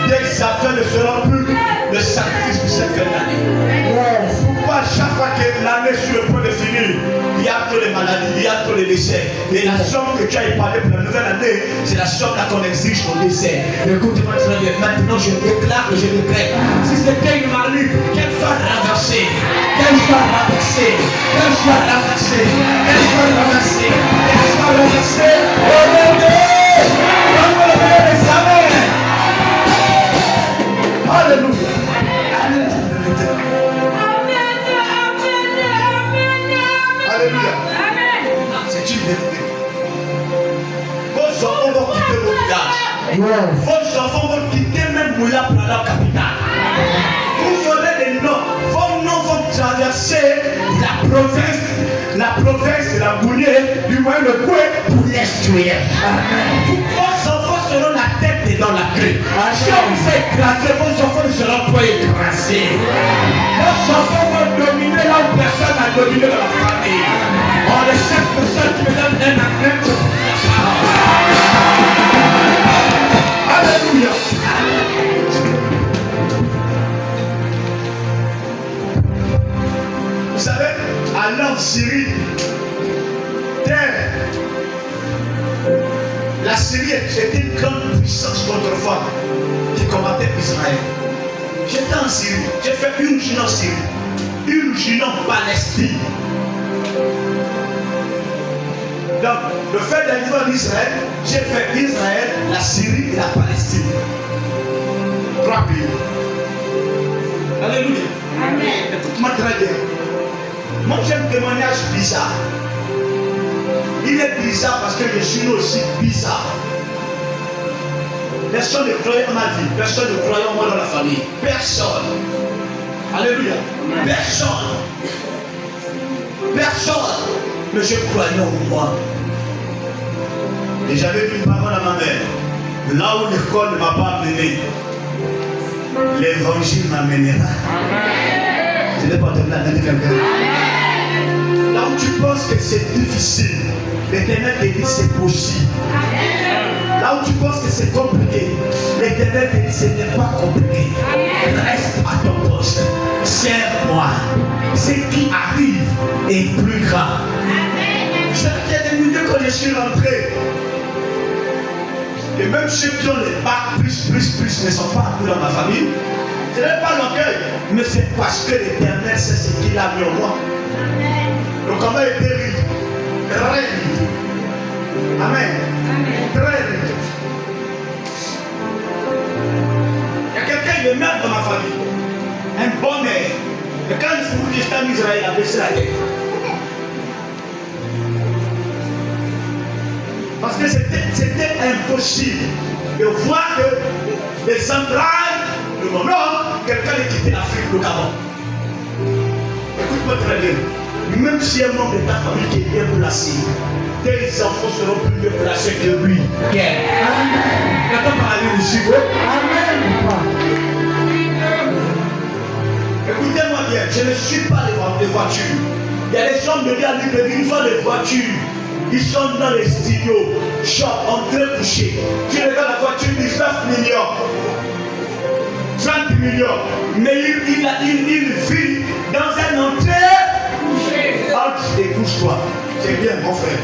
Des affaires ne seront plus le sacrifice de cette fin d'année. Pourquoi chaque fois que l'année est sur le point de finir, il y a trop de maladies, il y a trop de décès. Et la somme que tu as épargnée pour la nouvelle année, c'est la somme là qu'on exige au décès. Écoute-moi très bien, maintenant je déclare que je décrète. Si c'était une marmite, qu'elle soit renversée, qu'elle soit renversée, qu'elle soit renversée, qu'elle soit renversée, qu'elle soit renversée. Au nom de Dieu, donne-moi le meilleur des amen. Alléluia. Alléluia. C'est une vérité. Vos enfants vont quitter vos villages. Vos enfants vont quitter même Moula pour la capitale. Vous aurez des noms. Vos noms vont traverser la province de la Bounier, du moins le coin pour l'instruire. Vos enfants seront la tête et dans la queue. Si on vous fait écraser, vos enfants ne seront pas écrasés. Vos enfants vont dominer là où personne n'a dominé dans la famille. On est chaque personne qui me donne un amen. Alléluia. Vous savez, allant en Syrie, la Syrie était une grande puissance autrefois qui combattait Israël. J'étais en Syrie, j'ai fait une journée en Syrie, une journée en Palestine. Donc, le fait d'arriver en Israël, j'ai fait Israël, la Syrie et la Palestine. 3 pays. Alléluia. Amen. Écoute-moi très bien. Moi, j'ai un témoignage bizarre. Il est bizarre parce que je suis aussi bizarre. Personne ne croyait en ma vie. Personne ne croyait en moi dans la famille. Personne. Alléluia. Personne. Personne. Mais je croyais en moi. Et j'avais une parole à ma mère. Là où l'école ne m'a pas amené, l'évangile m'amènera. Je n'ai pas entendu la main de quelqu'un. Là où tu penses que c'est difficile, l'Éternel te dit c'est possible. Là où tu penses que c'est compliqué, l'Éternel te dit ce n'est pas compliqué. Reste à ton poste. Serre-moi. Ce qui arrive est plus grand. Vous savez qu'il y a des minutes quand je suis rentré. Et même ceux qui ont les bacs plus ne sont pas appelés dans ma famille. Ce n'est pas l'orgueil, mais c'est parce que l'Éternel sait ce qu'il a mis en moi. Donc comment il était riche? Très riche. Amen. Très riche. Il y a quelqu'un qui est maire dans ma famille. Un bon maire. Et quand il se trouve que j'étais en Israël, il a baissé la tête. Parce que c'était impossible de voir que les entrailles de mon homme, quelqu'un ait quitté l'Afrique, le Gabon. Écoute-moi très bien. Même si un membre de ta famille qui est bien placé, tes enfants seront plus bien placés que lui. Amen. Quand on parle ici, amen. Écoutez-moi bien, je ne suis pas les voitures. Il y a des hommes de vie à lui, ils font des voitures. Ils sont dans les studios, shop, en train de coucher. Tu regardes la voiture, 19 millions, 30 millions. Mais il vit dans un entrée. Entre et couche-toi. C'est bien, mon frère.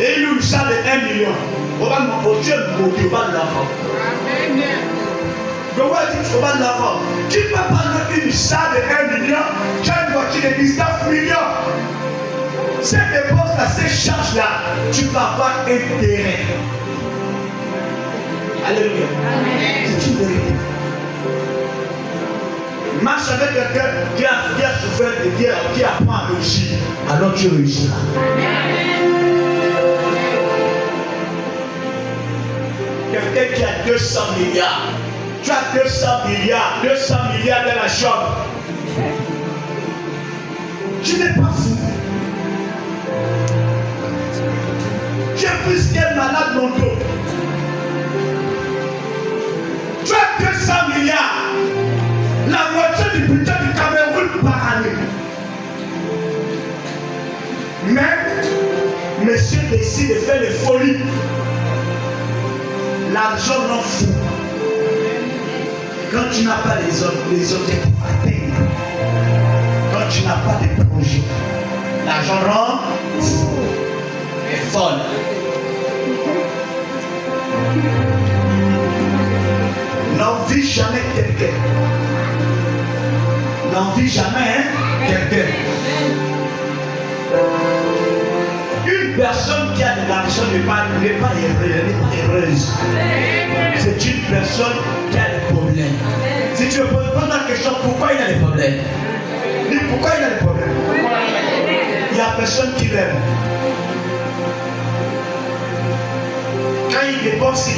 Et il nous ça de 1 million. On va nous Dieu nous va l'enfant. Donc, on va l'enfant. Tu peux pas mettre une salle de 1 million, tu as une voiture de 19 millions. Cette dépense-là, ces charges-là, tu vas avoir intérêt. Alléluia. C'est une vérité. Marche avec quelqu'un qui a souffert et qui apprend à réussir. Alors tu réussiras. Quelqu'un qui a 200 milliards. Tu as 200 milliards dans la chambre. Tu n'es pas fou. Tu es plus qu'un malade mental. Tu as 200 milliards. La moitié du budget du Cameroun par année. Mais monsieur décide de faire des folies. L'argent n'en fout. Quand tu n'as pas les objectifs à atteindre, quand tu n'as pas de projet, l'argent rend est folle. N'envie jamais quelqu'un. N'envie jamais quelqu'un. Une personne qui a de l'argent n'est pas heureuse. C'est une personne qui a des problèmes. Si tu me poses pas la question pourquoi il a des problèmes, dis pourquoi il a des problèmes. Il n'y a personne qui l'aime. Quand il dépense,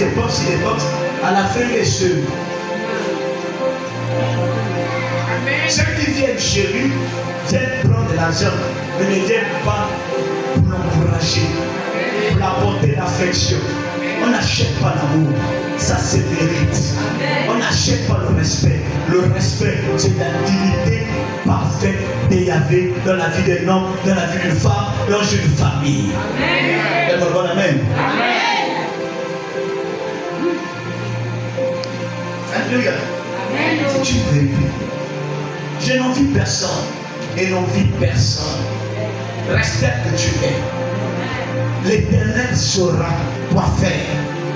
à la fin il est seul. Ceux qui viennent chez lui viennent prendre de l'argent, mais ne viennent pas pour l'encourager, pour l'apporter l'affection. On n'achète pas l'amour, ça se mérite. On n'achète pas le respect. Le respect, c'est la dignité parfaite de Yahvé dans la vie d'un homme, dans la vie d'une femme, dans une famille. Amen. Amen. Alléluia. C'est une vérité. Je n'envie personne et n'envie personne. Respecte que tu es. L'Éternel saura quoi faire.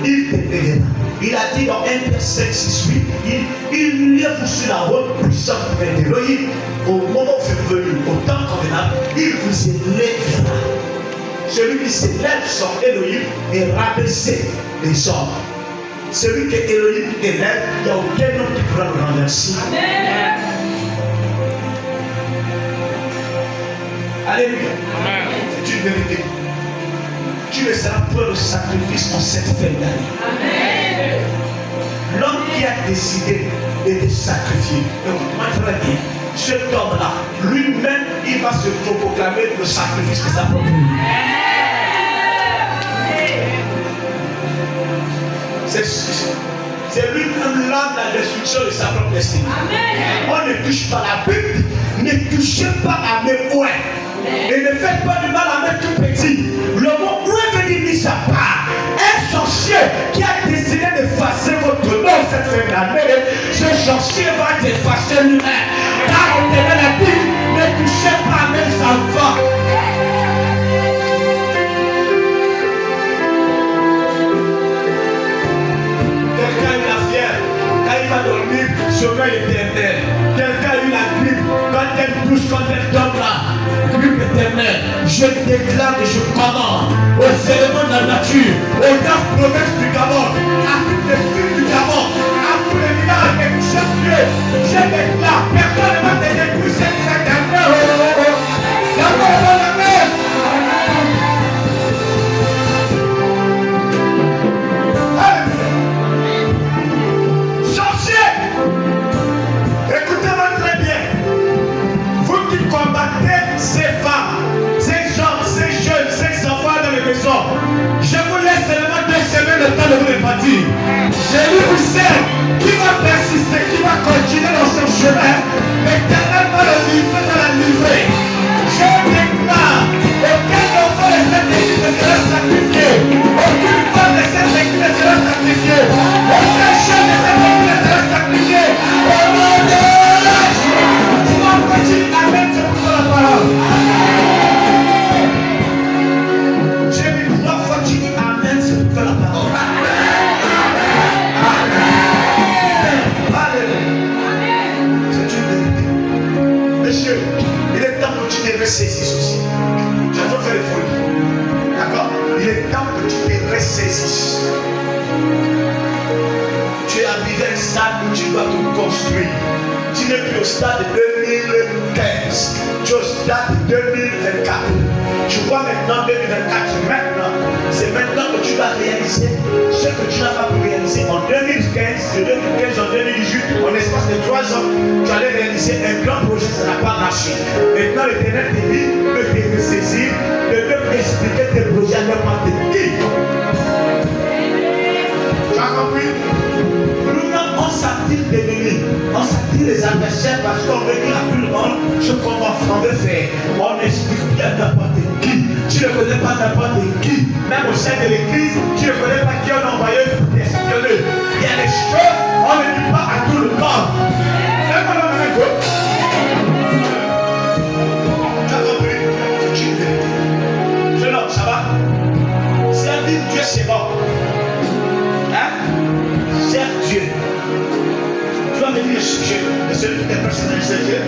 Il te payera. Il a dit dans 1 verset 6-8, il lève sur la route puissante d'Élohim. Au moment où c'est venu, au temps convenable, il vous élèvera. Celui qui s'élève son Élohim est rabaissé des hommes. Celui que Élohim élève, il n'y a aucun homme qui pourra le renverser. Alléluia. C'est une vérité. Tu ne seras pas le sacrifice en cette fin d'année. L'homme qui a décidé de te sacrifier, écoute-moi très bien, cet homme-là, lui-même, il va se proclamer le sacrifice de sa propre vie. C'est lui-même l'homme de la destruction de sa propre destinée. On ne touche pas la Bible, ne touchez pas à mes oins. Et ne faites pas du mal à mes tout petits. Le mot où est venu mis sa part. Un sorcier qui a décidé d'effacer votre nom cette fin d'année, ce sorcier va t'effacer lui-même. Car on a dit, ne touchez pas à mes enfants. Quelqu'un a eu la fièvre, quand il va dormir, sommeil éternel. Quelqu'un a eu la grippe, quand elle touche, quand elle tombe là. Grippe éternelle, je déclare et je commande aux éléments de la nature, aux 9 provinces du Gabon, à toutes les villes du Gabon, à tous les villages et tous les chefs-lieux. Je déclare, personne ne va te détruire cette année. D'abord dans la mer. Sorcier, écoutez-moi très bien. Vous qui combattez ces femmes, ces hommes, ces jeunes, ces enfants dans les maisons, je vous laisse seulement 2 semaines le temps de vous répartir. Jésus vous sert, qui va persister, qui va continuer dans son chemin, l'Éternel va le livrer, va la livrer. Je déclare, aucun enfant de cette église ne sera sacrifié, aucune femme de cette église ne sera sacrifiée, aucun chef de cette église ne sera sacrifié. Au nom de Jésus, tu vas continuer à mettre sur la parole. J'ai vu 3 fois tu dis Amen, c'est pour la parole. C'est une vérité. Monsieur, il est temps que tu te ressaisisses aussi. Tu as trop fait les folies. D'accord? Il est temps que tu te ressaisisses. Tu es arrivé à un stade où tu dois te construire. Tu n'es plus au stade de 2015. Tu es au stade de 2024. Tu vois maintenant 2024, c'est maintenant que tu vas réaliser ce que tu n'as pas pu réaliser en 2015, de 2015 en 2018, en l'espace de 3 ans, tu allais réaliser un grand projet, ça n'a pas marché. Maintenant, l'Éternel te dit de te ressaisir, de te expliquer tes projets à n'importe qui. Tu as compris? Nous-mêmes, on s'attire des ennemis, on s'attire des adversaires parce qu'on veut dire à tout le monde ce qu'on veut faire. On explique bien n'importe qui. Tu ne connais pas n'importe qui. Même au sein de l'église, tu ne connais pas qui on a envoyé pour t'espionner. Il y a des choses, on ne dit pas à tout le monde. suis jeune. Le seul qui est personnel, c'est Dieu.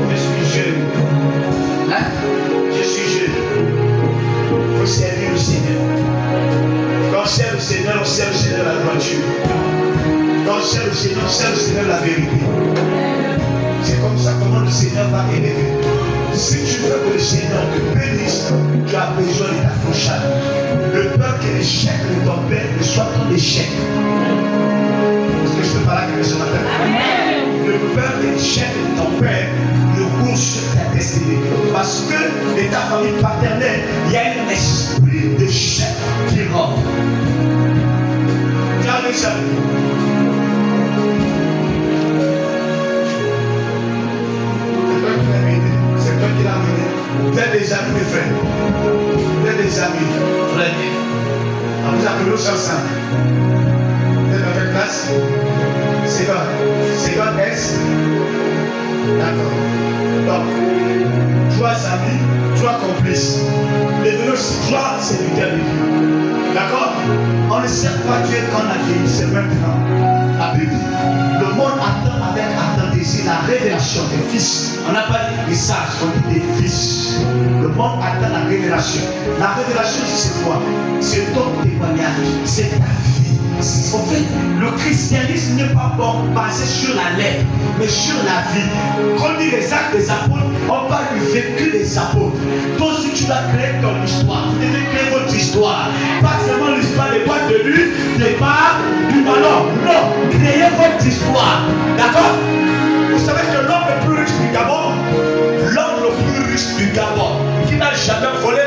Je suis jeune. Hein? Je suis jeune. Il faut servir le Seigneur. Quand on sert le Seigneur, on sert le Seigneur la droiture. Quand on sert le Seigneur, on sert le Seigneur la vérité. C'est comme ça comment le Seigneur va élever. Si tu veux que le Seigneur te bénisse, tu as besoin de t'accrocher. Le peur que l'échec de ton père ne soit ton échec. Est-ce que je peux parler avec ce matin? Le peur que l'échec de ton père ne court sur ta destinée. Parce que dans ta famille paternelle, il y a un esprit d'échec qui rentre. Regardez ça. C'est toi qui l'as mené. Vous êtes des amis, mes frères. Vous êtes des amis. Très bien. On vous appelle tous ensemble. Vous êtes dans quelle classe? Seconde S. D'accord. Donc, 3 amis, 3 complices. Devenez aussi 3 serviteurs de Dieu. D'accord? On ne sert pas Dieu quand la vie, c'est maintenant. La Bible. Le monde attend avec attendrissement la révélation des fils. On n'a pas dit des sages, on dit des fils. Le monde attend la révélation. La révélation, c'est quoi? C'est ton témoignage, c'est ta vie. En fait, le christianisme n'est pas basé sur la lettre, mais sur la vie. Quand on dit les actes des apôtres, on parle du vécu des apôtres. Toi aussi, tu dois créer ton histoire. Vous devez créer votre histoire. Pas seulement l'histoire des boîtes de nuit, des bars, du ballon. Non, créez votre histoire. D'accord? Vous savez que l'homme le plus riche du Gabon, qui n'a jamais volé